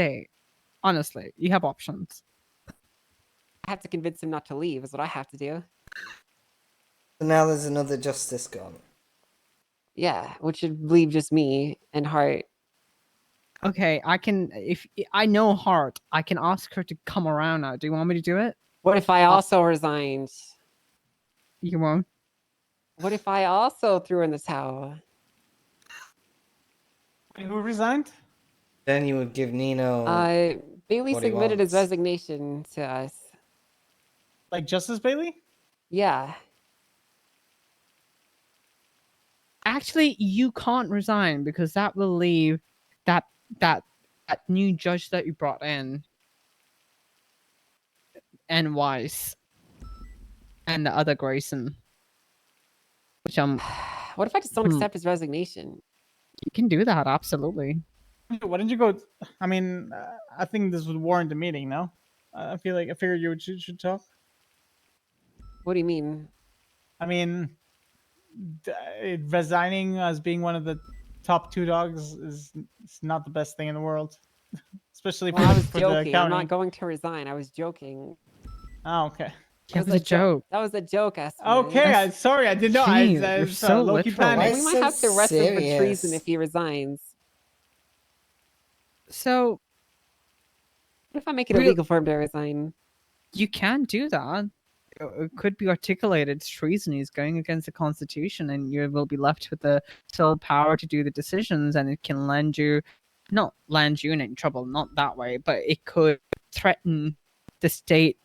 stay. Honestly, you have options. I have to convince him not to leave is what I have to do. So now there's another justice gone. Yeah, which should leave just me and Hart. Okay, I can. If I know Hart, I can ask her to come around now. Do you want me to do it? What if I also resigned? You won't. What if I also threw in the towel? Who resigned? Then you would give Nino. Bailey what he submitted his wants. resignation to us. Like Justice Bailey? Yeah. Actually, you can't resign because that will leave that new judge that you brought in, and Weiss, and the other Grayson. Which What if I just don't accept his resignation? You can do that, absolutely. Why didn't you go? I mean, I think this would warrant a meeting. No, I figured you should talk. What do you mean? I mean, resigning as being one of the top 2 dogs is not the best thing in the world, especially Well, I was for joking. the I'm county. not going to resign. I was joking. Oh, okay. That was a joke. That was a joke, Esther. Okay, sorry, I didn't know. You're so low-key literal. panicked. We might have to arrest him for treason if he resigns. So, what if I make it illegal for him to resign? You can do that. It could be articulated as treason. He's going against the Constitution, and you will be left with the sole power to do the decisions, and it can not land you in any trouble, not that way, but it could threaten the state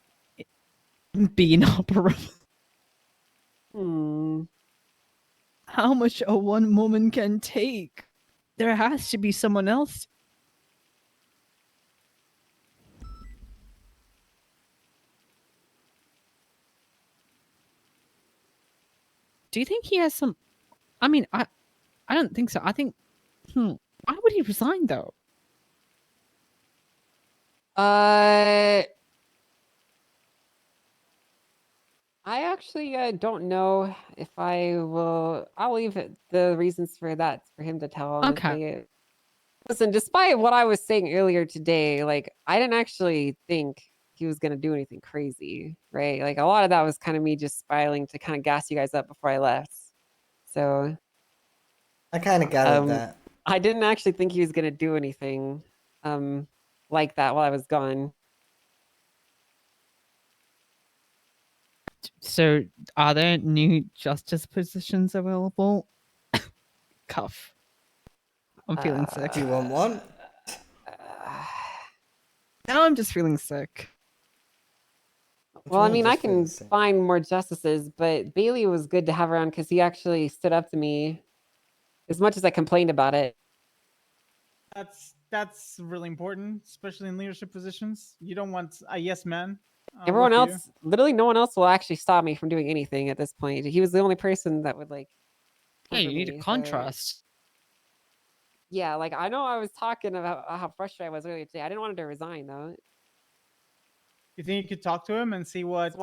being operable. How much a one woman can take? There has to be someone else. Do you think he has some? I mean, I don't think so. I think, why would he resign though? I actually don't know if I will. I'll leave the reasons for that for him to tell. Okay. Listen, despite what I was saying earlier today, like I didn't actually think he was gonna do anything crazy, right? Like a lot of that was kind of me just spiraling to kind of gas you guys up before I left. So I kind of gathered that. I didn't actually think he was gonna do anything like that while I was gone. So, are there new justice positions available? Cuff. I'm feeling sick. Do you want one? Now I'm just feeling sick. Well, I mean, I can find more justices, but Bailey was good to have around because he actually stood up to me as much as I complained about it. That's really important, especially in leadership positions. You don't want a yes man. Everyone else, literally no one else will actually stop me from doing anything at this point. He was the only person that would like. Yeah, you need a contrast. Yeah, like I know I was talking about how frustrated I was earlier today. I didn't want him to resign though. You think you could talk to him and see what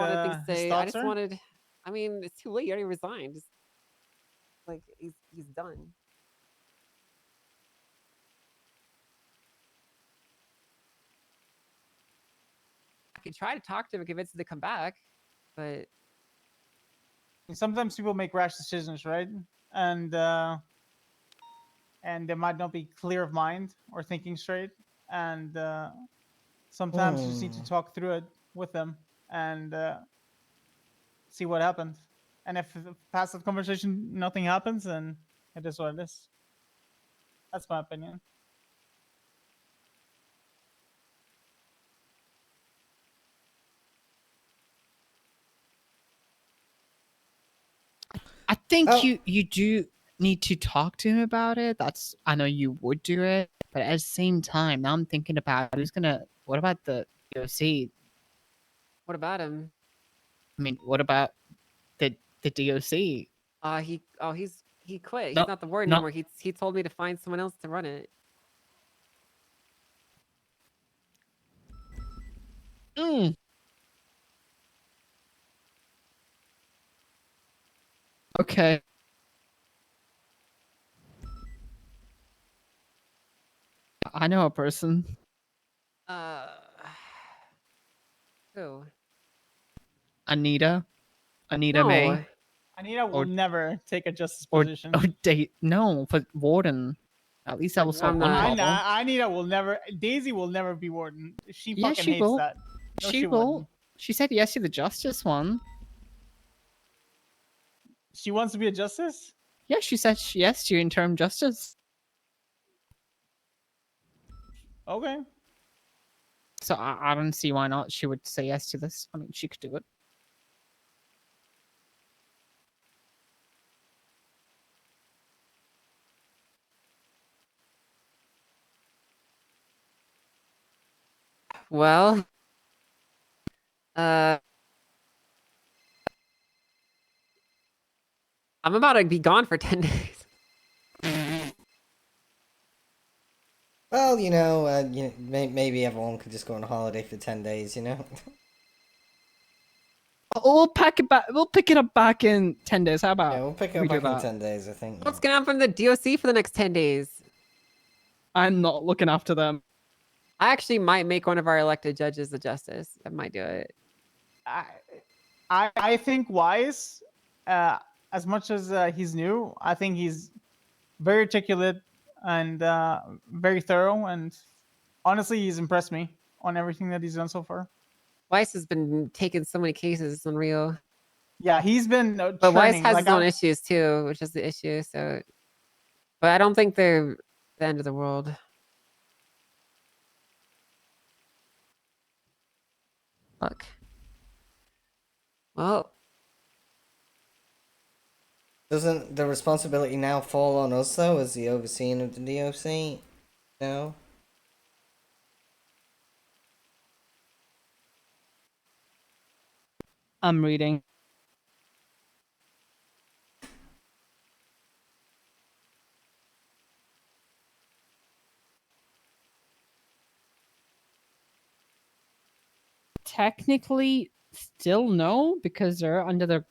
his thoughts are? Wanted. I mean, it's too late. He already resigned. Just, like he's done. I could try to talk to him and convince him to come back, but sometimes people make rash decisions, right? And they might not be clear of mind or thinking straight. And sometimes you just need to talk through it with them and see what happens. And if past that conversation nothing happens, then it is what it is. That's my opinion. I think you do need to talk to him about it. I know you would do it, but at the same time, now I'm thinking about what about the DOC? What about him? I mean, what about the DOC? He quit. He's not the warden anymore. He told me to find someone else to run it. Okay. I know a person. Uh, who? Anita No. May, Anita will Or- never take a justice or position. date? No, for warden. At least that will solve I'm one not- problem. Anita will never. Daisy will never be warden. She Yeah, fucking she hates will. that. No, she wouldn't. will. She said yes to the justice one. She wants to be a justice. Yeah, she said yes to interim justice. Okay. So I don't see why not. She would say yes to this. I mean, she could do it. Well, I'm about to be gone for 10 days. Well, maybe everyone could just go on holiday for 10 days, you know? We'll pack it back. We'll pick it up back in 10 days. How about? Yeah, we'll pick it we up do back in that? 10 days, I think. What's gonna happen from the DOC for the next 10 days? I'm not looking after them. I actually might make one of our elected judges the justice. I might do it. I think Wise, as much as he's new, I think he's very articulate and very thorough. And honestly, he's impressed me on everything that he's done so far. Weiss has been taking so many cases. It's unreal. Yeah, he's been But Weiss churning. has Like, his own issues too, which is the issue. So, but I don't think they're the end of the world. Fuck. Well, Doesn't the responsibility now fall on us, though, as the overseeing of the DOC? No? I'm reading. Technically, still no, because they're under the.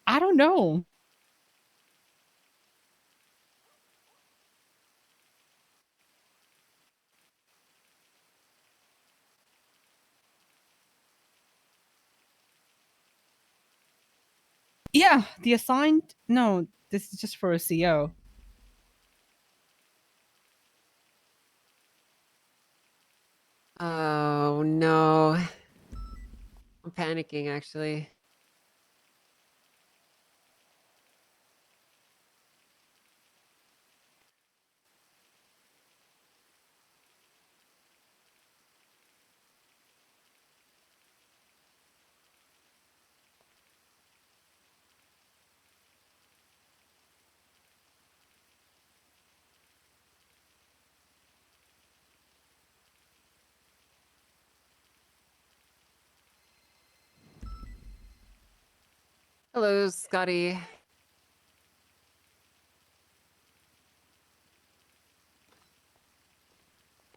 I don't know. Yeah, the assigned. No, this is just for a CO. oh no. I'm panicking actually. Hello, Scotty.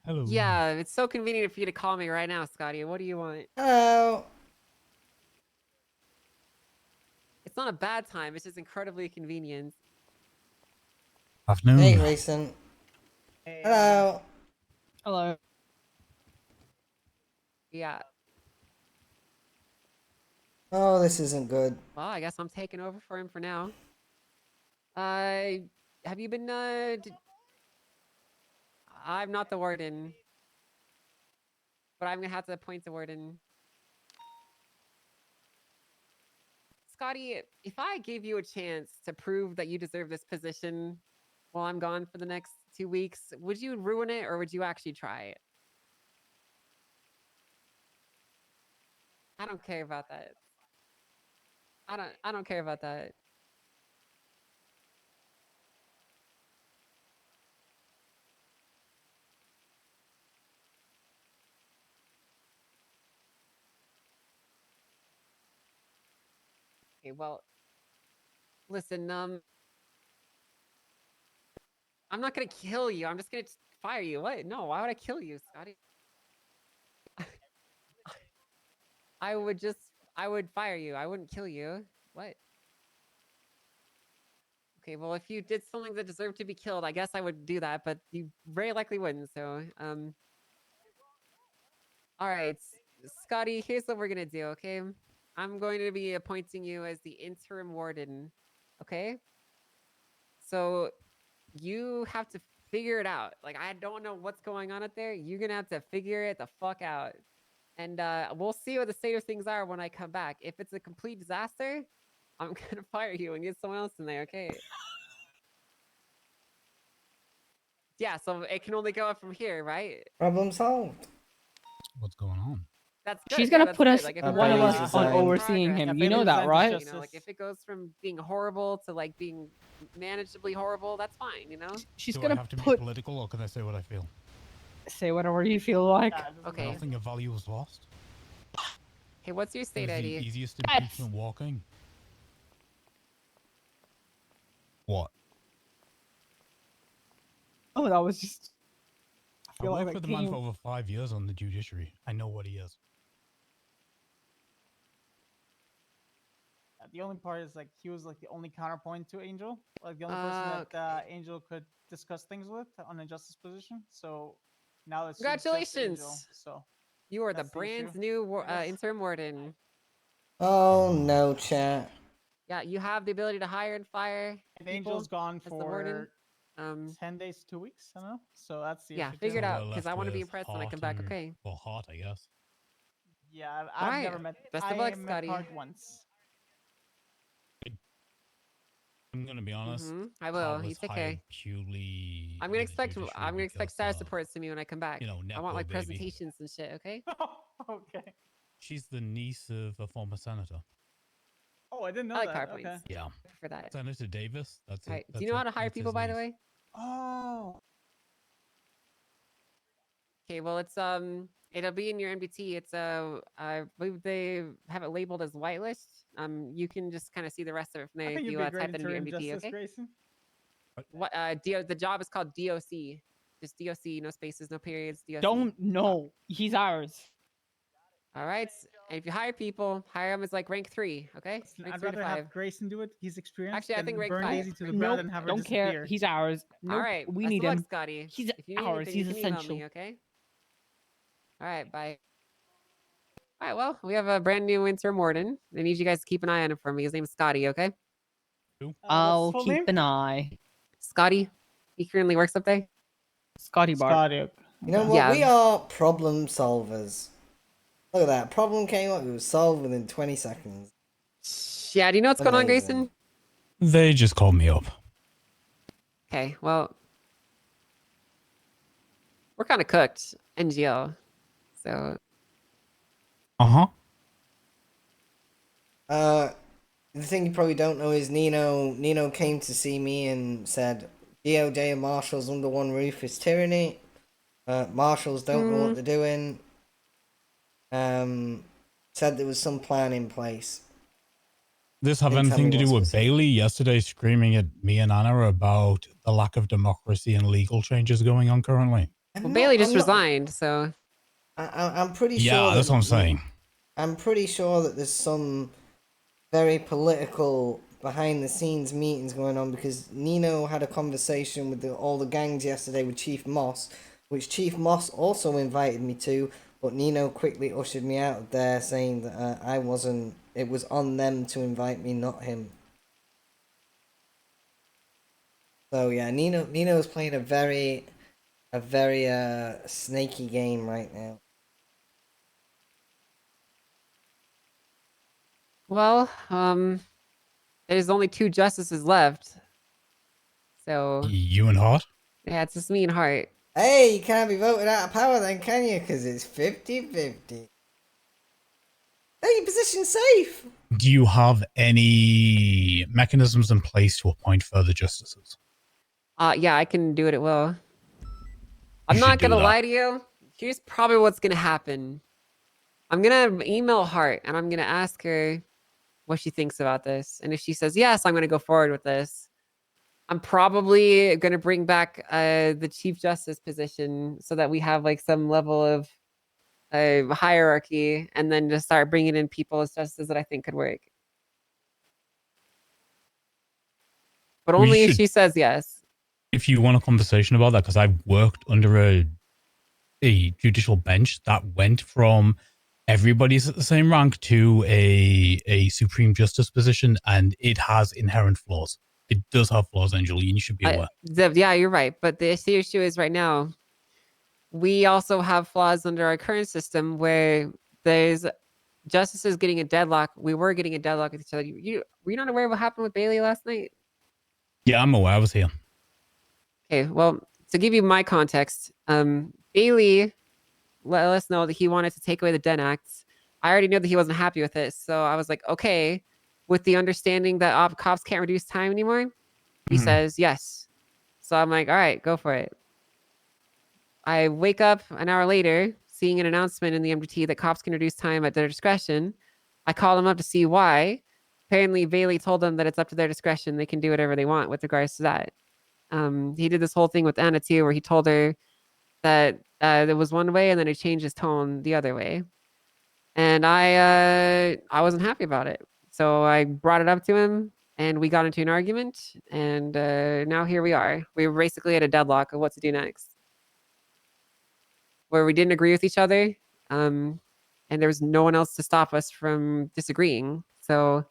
Hello. Yeah, it's so convenient for you to call me right now, Scotty. What do you want? Hello! It's not a bad time. It's just incredibly convenient. Afternoon. Hey, Rayson. Hello! Hello. Yeah. Oh, this isn't good. Well, I guess I'm taking over for him for now. Have you been, I'm not the warden. But I'm gonna have to appoint the warden. Scotty, if I gave you a chance to prove that you deserve this position while I'm gone for the next 2 weeks, would you ruin it or would you actually try it? I don't care about that. I don't care about that. Okay, well, listen, I'm not gonna kill you. I'm just gonna fire you. What? No, why would I kill you, Scotty? I would fire you. I wouldn't kill you. What? Okay, well, if you did something that deserved to be killed, I guess I would do that, but you very likely wouldn't. So, All right, Scotty, here's what we're gonna do, okay? I'm going to be appointing you as the interim warden, okay? So you have to figure it out. Like, I don't know what's going on out there. You're gonna have to figure it the fuck out. And we'll see what the state of things are when I come back. If it's a complete disaster, I'm gonna fire you and get someone else in there, okay? Yeah, so it can only go up from here, right? Problem solved. What's going on? That's good. She's yeah, gonna that's put good. us, Like, if Uh, it one of Bailey's us, goes on resigned. overseeing progress, him. Yeah, You know Bailey that, resigned to right? you know, like if it goes from being horrible to like being manageably horrible, that's fine, you know? She's Do I gonna have to be put political, or can I say what I feel? say whatever you feel like. Yeah, it doesn't Okay. I matter. don't think a value was lost. Hey, what's your It state was the ID? easiest That's- impeachment walking. What? Oh, that was just. I I feel like worked that with the man came. for over 5 years on the judiciary. I know what he is. The only part is like he was like the only counterpoint to Angel, like the only person that Angel could discuss things with on a justice position. So now it's just Angel. Congratulations. So You are the That's the issue, brand new I guess. interim warden. Oh no, chat. Yeah, you have the ability to hire and fire and Angel's people gone as the warden. for 10 days, 2 weeks. I don't know. So that's the Yeah, issue. figure it too. out we're because left I want to be with impressed when I come Hart back. and- Okay. Well, Hart, I guess. Yeah, I've Alright, never met. best of I luck, met Scotty. Hart once. I'm gonna be honest. I will. Hart You was take care. hired purely I'm in gonna the expect. judiciary I'm gonna expect because status of, reports from you when I come back. You know, I want Nepo like baby. presentations and shit. Okay. Okay. She's the niece of a former senator. Oh, I didn't know I like that. PowerPoints. Okay. Yeah, For that. Senator Davis. That's it. All right. Do That's you know it. how to hire That's his people, by the niece. way? Oh. Okay. Well, it's it'll be in your MDT. It's I believe they have it labeled as whitelist. You can just kind of see the rest of it from I there think if you'd you be a great type it in your interim MDT. justice, Okay. Grayson. What the job is called DOC. Just DOC, no spaces, no periods. DOC. Don't know. He's ours. All right. And if you hire people, hire them as like rank 3. Okay. Listen, Rank I'd 3 to rather 5. have Grayson do it. He's experienced. Actually, I than think rank burn 5. Daisy to the Nope, ground and have her Don't care. disappear. He's ours. All Nope. right. We best need of luck, him. Scotty. He's if you need ours. anything, He's you can email essential. me, okay? All right. Bye. All right. Well, we have a brand new interim warden. I need you guys to keep an eye on him for me. His name is Scotty. Okay. What's I'll his full keep name? an eye. Scotty. He currently works up there. Scotty Bart. Scotty. You know Okay. what? Yeah. We are problem solvers. Look at that. Problem came up. It was solved within 20 seconds. Yeah. Do you know what's going on, Amazing. Grayson? They just called me up. Okay. Well, we're kind of cooked. NGO. So Uh-huh. The thing you probably don't know is Nino came to see me and said, DOJ and marshals under one roof is tyranny. Marshals don't know what they're doing. Said there was some plan in place. This have Didn't tell anything me to do what with specific. Bailey yesterday screaming at me and Anna about the lack of democracy and legal changes going on currently? well, Bailey just resigned. So I'm pretty Yeah, sure. that's that what I'm saying. I'm pretty sure that there's some very political behind the scenes meetings going on because Nino had a conversation with all the gangs yesterday with Chief Moss, which Chief Moss also invited me to, but Nino quickly ushered me out of there saying that I wasn't, it was on them to invite me, not him. So yeah, Nino's playing a very snaky game right now. well, there's only 2 justices left. So You and Hart? yeah, it's just me and Hart. Hey, you can't be voted out of power then, can you? Because it's 50-50. Hey, your position's safe. Do you have any mechanisms in place to appoint further justices? Yeah, I can do it at will. I'm You not should do gonna that. lie to you. Here's probably what's gonna happen. I'm gonna email Hart and I'm gonna ask her what she thinks about this. And if she says yes, I'm gonna go forward with this. I'm probably gonna bring back the Chief Justice position so that we have like some level of hierarchy, and then just start bringing in people as justices that I think could work. But We only if should- she says yes. If you want a conversation about that, because I've worked under a a judicial bench that went from everybody's at the same rank to a Supreme Justice position, and it has inherent flaws. It does have flaws, Angel, and you should be aware. Yeah, you're right. But the issue is right now, we also have flaws under our current system where there's justices getting a deadlock. We were getting a deadlock with each other. Were you not aware of what happened with Bailey last night? Yeah, I'm aware. I was here. Okay, well, to give you my context, Bailey let us know that he wanted to take away the Den Acts. I already knew that he wasn't happy with it, so I was like, okay, with the understanding that cops can't reduce time anymore. He says yes. So I'm like, all right, go for it. I wake up an hour later, seeing an announcement in the MDT that cops can reduce time at their discretion. I call them up to see why. Apparently, Bailey told them that it's up to their discretion. They can do whatever they want with regards to that. He did this whole thing with Anna too, where he told her that there was one way and then he changed his tone the other way. And I wasn't happy about it. So I brought it up to him and we got into an argument. And now here we are. We were basically at a deadlock of what to do next, where we didn't agree with each other. And there was no one else to stop us from disagreeing. So,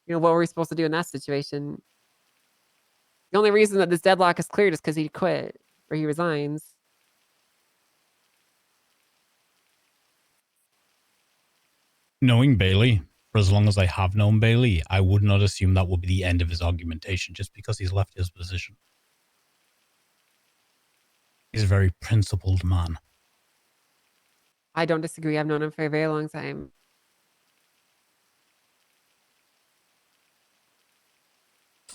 what were we supposed to do in that situation? The only reason that this deadlock is cleared is because he quit or he resigns. Knowing Bailey, for as long as I have known Bailey, I would not assume that will be the end of his argumentation just because he's left his position. He's a very principled man. I don't disagree. I've known him for a very long time.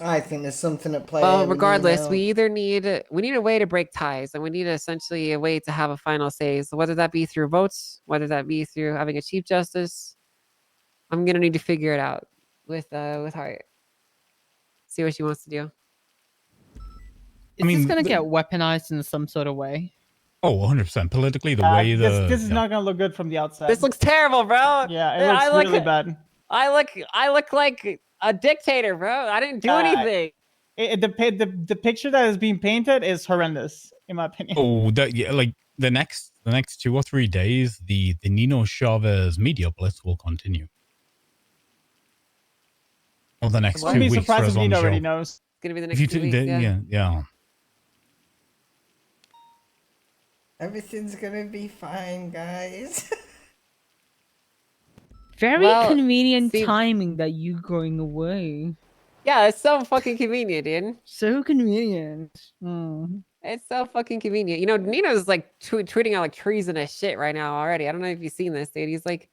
I think there's something at play. Well, here, regardless, Nino. we either need a way to break ties, and we need essentially a way to have a final say. So whether that be through votes, whether that be through having a chief justice, I'm gonna need to figure it out with Hart. See what she wants to do. Is this going to get weaponized in some sort of way? Oh, 100%. Politically, the way this is not gonna look good from the outside. This looks terrible, bro. Yeah, it looks really bad. I look like a dictator, bro. I didn't do anything. The picture that is being painted is horrendous, in my opinion. Oh, like the next 2 or 3 days, the Nino Chavez media blitz will continue. Or the next 2 Wouldn't be weeks. surprised for if as long Nino as already you're- knows. It's gonna be the If next you 2 weeks. yeah. Everything's gonna be fine, guys. Very Well, convenient see- timing that you going away. Yeah, it's so fucking convenient, dude. So convenient. Mm. It's so fucking convenient. Nino's like tweeting out like treasonous shit right now already. I don't know if you've seen this, dude. He's like,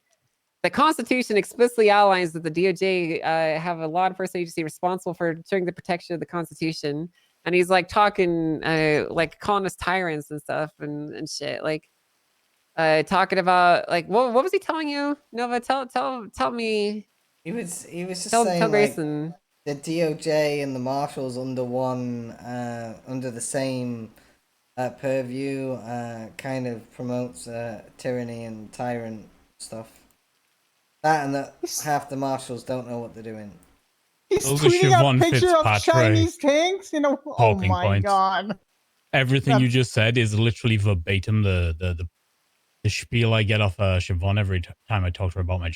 the Constitution explicitly outlines that the DOJ have a law enforcement agency responsible for ensuring the protection of the Constitution. And he's like talking, like calling us tyrants and stuff and shit. Like, talking about like, what was he telling you, Nova? Tell me. He was just Tell saying like, Grayson. the DOJ and the marshals under the same purview kind of promotes tyranny and tyrant stuff. That and that half the marshals don't know what they're doing. He's Those are tweeting out Siobhan picture of Fitzpatrick Chinese tanks. Oh talking my points. god! Everything you just said is literally verbatim the spiel I get off Siobhan every time I talk to her about my